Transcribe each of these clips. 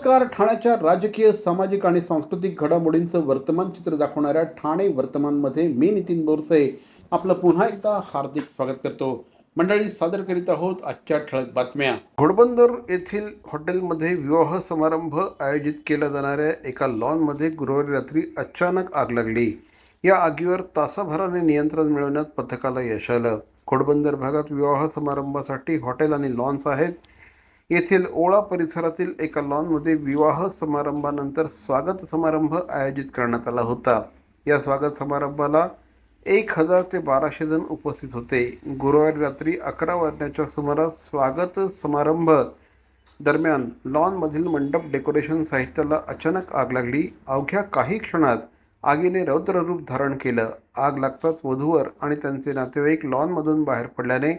नमस्कार. ठाण्याच्या राजकीय, सामाजिक आणि सांस्कृतिक घडामोडींचं वर्तमान चित्र दाखवणाऱ्या ठाणे वर्तमानमध्ये मी नितीन बोरसे आपलं पुन्हा एकदा हार्दिक स्वागत करतो. मंडळी, सादर करीत आहोत आजच्या ठळक बातम्या. घोडबंदर येथील हॉटेलमध्ये विवाह समारंभ आयोजित केला जाणाऱ्या एका लॉनमध्ये गुरुवारी रात्री अचानक आग लागली. या आगीवर तासाभराने नियंत्रण मिळवण्यात पथकाला यश आलं. घोडबंदर भागात विवाह समारंभासाठी हॉटेल आणि लॉन्स आहेत. येथील ओळा परिसरातील एका लॉनमध्ये विवाह समारंभानंतर स्वागत समारंभ आयोजित करण्यात आला होता. या स्वागत समारंभाला 1000 ते 1200 जण उपस्थित होते. गुरुवारी रात्री 11 वाजण्याच्या सुमारास स्वागत समारंभ दरम्यान लॉनमधील मंडप डेकोरेशन साहित्याला अचानक आग लागली. अवघ्या काही क्षणात आगीने रौद्र रूप धारण केलं. आग लागताच वधूवर आणि त्यांचे नातेवाईक लॉनमधून बाहेर पडल्याने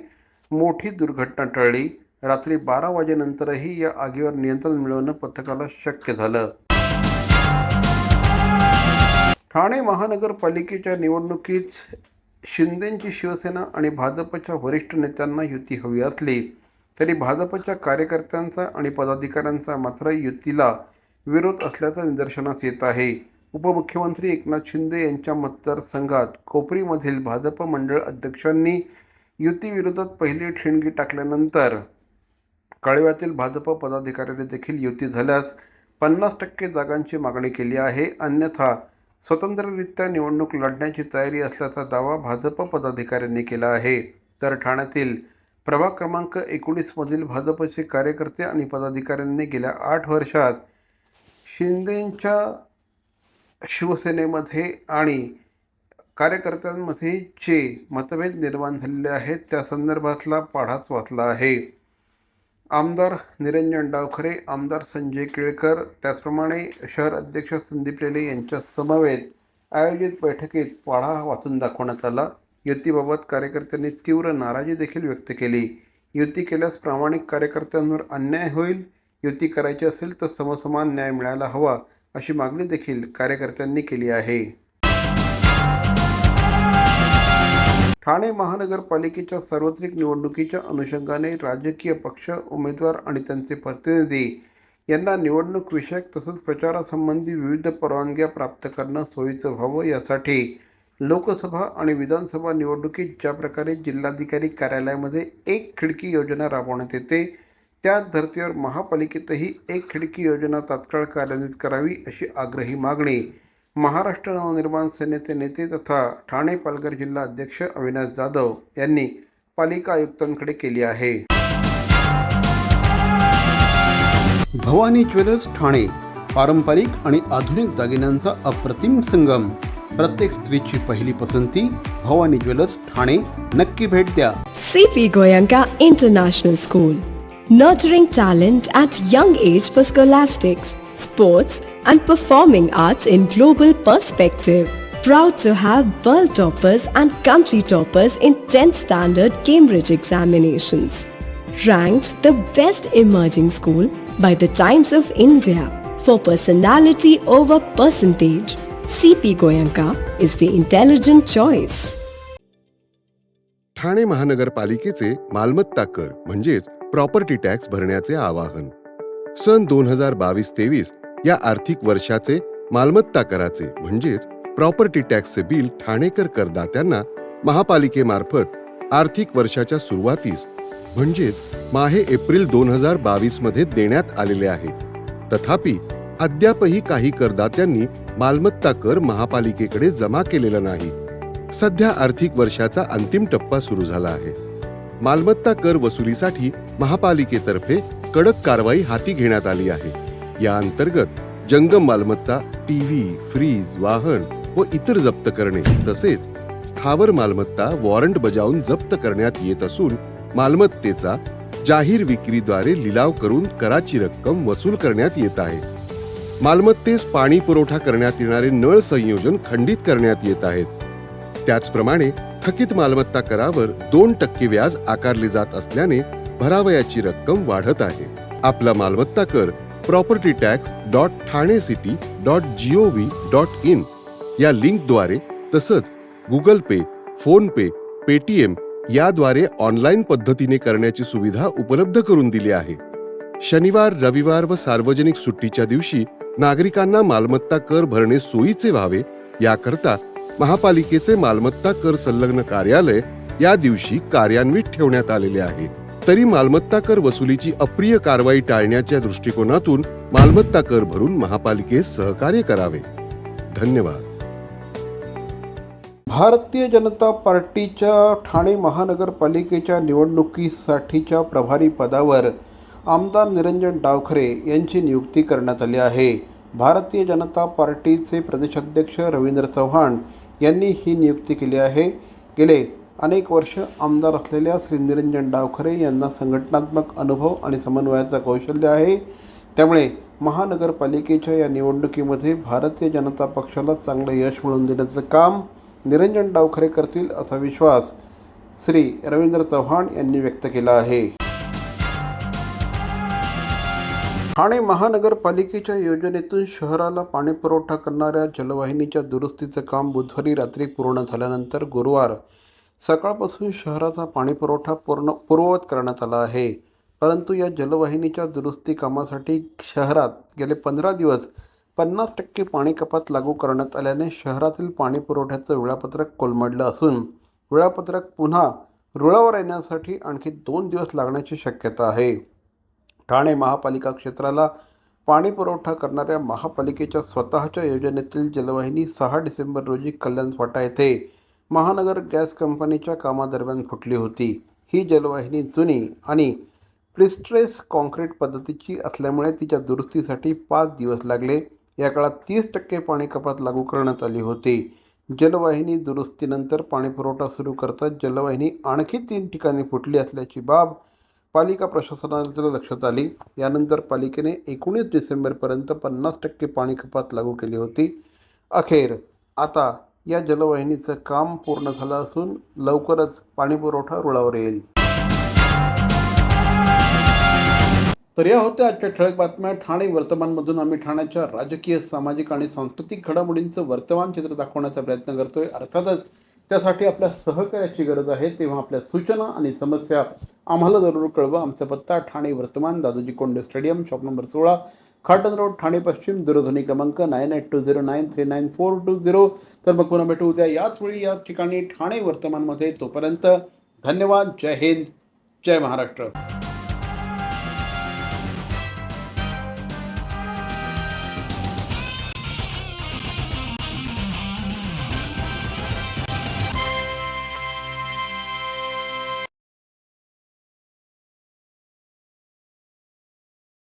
मोठी दुर्घटना टळली. रात्री 12 वाजेनंतरही या आगीवर नियंत्रण मिळवणं पथकाला शक्य झालं. ठाणे महानगरपालिकेच्या निवडणुकीत शिंदेंची शिवसेना आणि भाजपच्या वरिष्ठ नेत्यांना युती हवी असली तरी भाजपच्या कार्यकर्त्यांचा आणि पदाधिकाऱ्यांचा मात्र युतीला विरोध असल्याचं निदर्शनास येत आहे. उपमुख्यमंत्री एकनाथ शिंदे यांच्या मतदारसंघात कोपरीमधील भाजप मंडळ अध्यक्षांनी युतीविरोधात पहिली ठिणगी टाकल्यानंतर कळव्यातील भाजप पदाधिकाऱ्यांनी देखील युती झाल्यास 50% जागांची मागणी केली आहे. अन्यथा स्वतंत्ररित्या निवडणूक लढण्याची तयारी असल्याचा दावा भाजप पदाधिकाऱ्यांनी केला आहे. तर ठाण्यातील प्रभाग क्रमांक 19 मधील भाजपचे कार्यकर्ते आणि पदाधिकाऱ्यांनी गेल्या 8 वर्षात शिंदेंच्या शिवसेनेमध्ये आणि कार्यकर्त्यांमध्ये जे मतभेद निर्माण झालेले आहेत त्या संदर्भातला पाढाच वाचला आहे. आमदार निरंजन डावखरे, आमदार संजय केळकर, त्याचप्रमाणे शहर अध्यक्ष संदीप लेले यांच्या समवेत आयोजित बैठकीत पाढा वाचून दाखवण्यात आला. युतीबाबत कार्यकर्त्यांनी तीव्र नाराजी देखील व्यक्त केली. युती केल्यास प्रामाणिक कार्यकर्त्यांवर अन्याय होईल. युती करायची असेल तर समसमान न्याय मिळायला हवा अशी मागणी देखील कार्यकर्त्यांनी केली आहे. ठाणे महानगरपालिकेच्या सार्वत्रिक निवडणुकीच्या अनुषंगाने राजकीय पक्ष, उमेदवार आणि त्यांचे प्रतिनिधी यांना निवडणूक विषयक तसंच प्रचारासंबंधी विविध परवानग्या प्राप्त करणं सोयीचं व्हावं यासाठी लोकसभा आणि विधानसभा निवडणुकीत ज्या प्रकारे जिल्हाधिकारी कार्यालयामध्ये एक खिडकी योजना राबवण्यात येते त्याच धर्तीवर महापालिकेतही एक खिडकी योजना तात्काळ कार्यान्वित करावी अशी आग्रही मागणी महाराष्ट्र नवनिर्माण सेनेचे नेते तथा ठाणे पालघर जिल्हा अध्यक्ष अविनाश जाधव यांनी पालिका आयुक्तांकडे केली आहे. भवानी ज्वेलर्स ठाणे, पारंपरिक आणि आधुनिक दागिन्यांचा अप्रतिम संगम. प्रत्येक स्त्रीची पहिली पसंती भवानी ज्वेलर्स ठाणे. नक्की भेट द्या. CP Goenka International School, nurturing talent at young age for scholastics, sports and performing arts in global perspective. Proud to have world toppers and country toppers in 10th standard Cambridge examinations. Ranked the best emerging school by the Times of India for personality over percentage. CP Goenka is the intelligent choice. Thane महानगरपालिकेचे मालमत्ता कर म्हणजेच property tax भरण्याचे आवाहन. सन 2022-23 या आर्थिक वर्षाचे मालमत्ता कराचे म्हणजेच प्रॉपर्टी टॅक्सचे बिल ठाणेकर करदात्यांना महापालिकेमार्फत आर्थिक वर्षाच्या सुरुवातीस म्हणजेच माहे एप्रिल 2022 मध्ये देण्यात आलेले आहे. तथापि अद्यापही काही करदात्यांनी मालमत्ता कर महापालिकेकडे जमा केलेला नाही. सध्या आर्थिक वर्षाचा अंतिम टप्पा सुरू झाला आहे. मालमत्ता कर वसुलीसाठी महापालिकेतर्फे कडक कारवाई हाती घेण्यात आली आहे. या अंतर्गत जंगम मालमत्ता, टीव्ही, फ्रीज, वाहन व इतर जप्त करणे तसेच स्थावर मालमत्ता वॉरंट बजावून जप्त करण्यात येत असून मालमत्तेचा जाहीर विक्रीद्वारे लिलाव करून कराची रक्कम वसूल करण्यात येत आहे. मालमत्तेस पाणी पुरवठा करण्यात येणारे नळ संयोजन खंडित करण्यात येत आहेत. त्याचप्रमाणे थकीत मालमत्ता करावर 2% व्याज आकारले जात असल्याने भरावयाची रक्कम वाढत आहे. आपला मालमत्ता कर propertytax.thanecity.gov.in या लिंकद्वारे तसंच गुगल पे, फोन पे, पेटीएम याद्वारे ऑनलाईन पद्धतीने करण्याची सुविधा उपलब्ध करून दिली आहे. शनिवार, रविवार व सार्वजनिक सुट्टीच्या दिवशी नागरिकांना मालमत्ता कर भरणे सोयीचे व्हावे याकरता महापालिकेचे मालमत्ता कर संलग्न कार्यालय या दिवशी कार्यान्वित ठेवण्यात आलेले आहे. तरी मालमत्ता कर वसुलीची अप्रिय कारवाई टाळण्याच्या दृष्टिकोनातून मालमत्ता कर भरून महापालिकेस सहकार्य करावे. धन्यवाद. भारतीय जनता पार्टीच्या ठाणे महानगरपालिकेच्या निवडणुकीसाठीच्या प्रभारी पदावर आमदार निरंजन डावखरे यांची नियुक्ती करण्यात आली आहे. भारतीय जनता पार्टीचे प्रदेशाध्यक्ष रवींद्र चव्हाण यांनी ही नियुक्ती केली आहे. गेले अनेक वर्ष आमदार असलेल्या श्री निरंजन डावखरे यांना संघटनात्मक अनुभव आणि समन्वयाचं कौशल्य आहे. त्यामुळे महानगरपालिकेच्या या निवडणुकीमध्ये भारतीय जनता पक्षाला चांगलं यश मिळवून देण्याचं काम निरंजन डावखरे करतील असा विश्वास श्री रवींद्र चव्हाण यांनी व्यक्त केला आहे. ठाणे महानगरपालिकेच्या योजनेतून शहराला पाणीपुरवठा करणाऱ्या जलवाहिनीच्या दुरुस्तीचं काम बुधवारी रात्री पूर्ण झाल्यानंतर गुरुवार सकाळपासून शहराचा पाणीपुरवठा पूर्ववत करण्यात आला आहे. परंतु या जलवाहिनीच्या दुरुस्ती कामासाठी शहरात गेले 15 दिवस 50% पाणी कपात लागू करण्यात आल्याने शहरातील पाणी पुरवठ्याचं वेळापत्रक कोलमडलं असून वेळापत्रक पुन्हा रुळावर येण्यासाठी आणखी 2 दिवस लागण्याची शक्यता आहे. ठाणे महापालिका क्षेत्राला पाणी पुरवठा करणाऱ्या महापालिकेच्या स्वतःच्या योजनेतील जलवाहिनी 6 डिसेंबर रोजी कल्याण फाटा येथे महानगर गॅस कंपनीच्या कामादरम्यान फुटली होती. ही जलवाहिनी जुनी आणि प्रिस्ट्रेस कॉन्क्रीट पद्धतीची असल्यामुळे तिच्या दुरुस्तीसाठी 5 दिवस लागले. या काळात 30% पाणी कपात लागू करण्यात आली होती. जलवाहिनी दुरुस्तीनंतर पाणीपुरवठा सुरू करताच जलवाहिनी आणखी 3 ठिकाणी फुटली असल्याची बाब पालिका प्रशासनाच्या लक्षात आली. यानंतर पालिकेने 19 डिसेंबरपर्यंत 50% पाणी कपात लागू केली होती. अखेर आता या जलवाहिनीचं काम पूर्ण झालं असून लवकरच पाणीपुरवठा रुळावर येईल. तर या होत्या आजच्या ठळक बातम्या. ठाणे वर्तमानमधून आम्ही ठाण्याच्या राजकीय, सामाजिक आणि सांस्कृतिक घडामोडींचं वर्तमान चित्र दाखवण्याचा प्रयत्न करतोय. अर्थातच त्यासाठी आपल्या सहकार्याची गरज आहे. तेव्हा आपल्या सूचना आणि समस्या आम्हाला जरूर कळवा. आमचा पत्ता ठाणे वर्तमान, Dadoji Konde stadium, shop number 16, Khatan road, Thane पश्चिम. दूरध्वनी क्रमांक 9820939420. तर मग पुन्हा भेटू उद्या याच वेळी याच ठिकाणी ठाणे वर्तमानमध्ये. तोपर्यंत धन्यवाद. जय हिंद, जय महाराष्ट्र.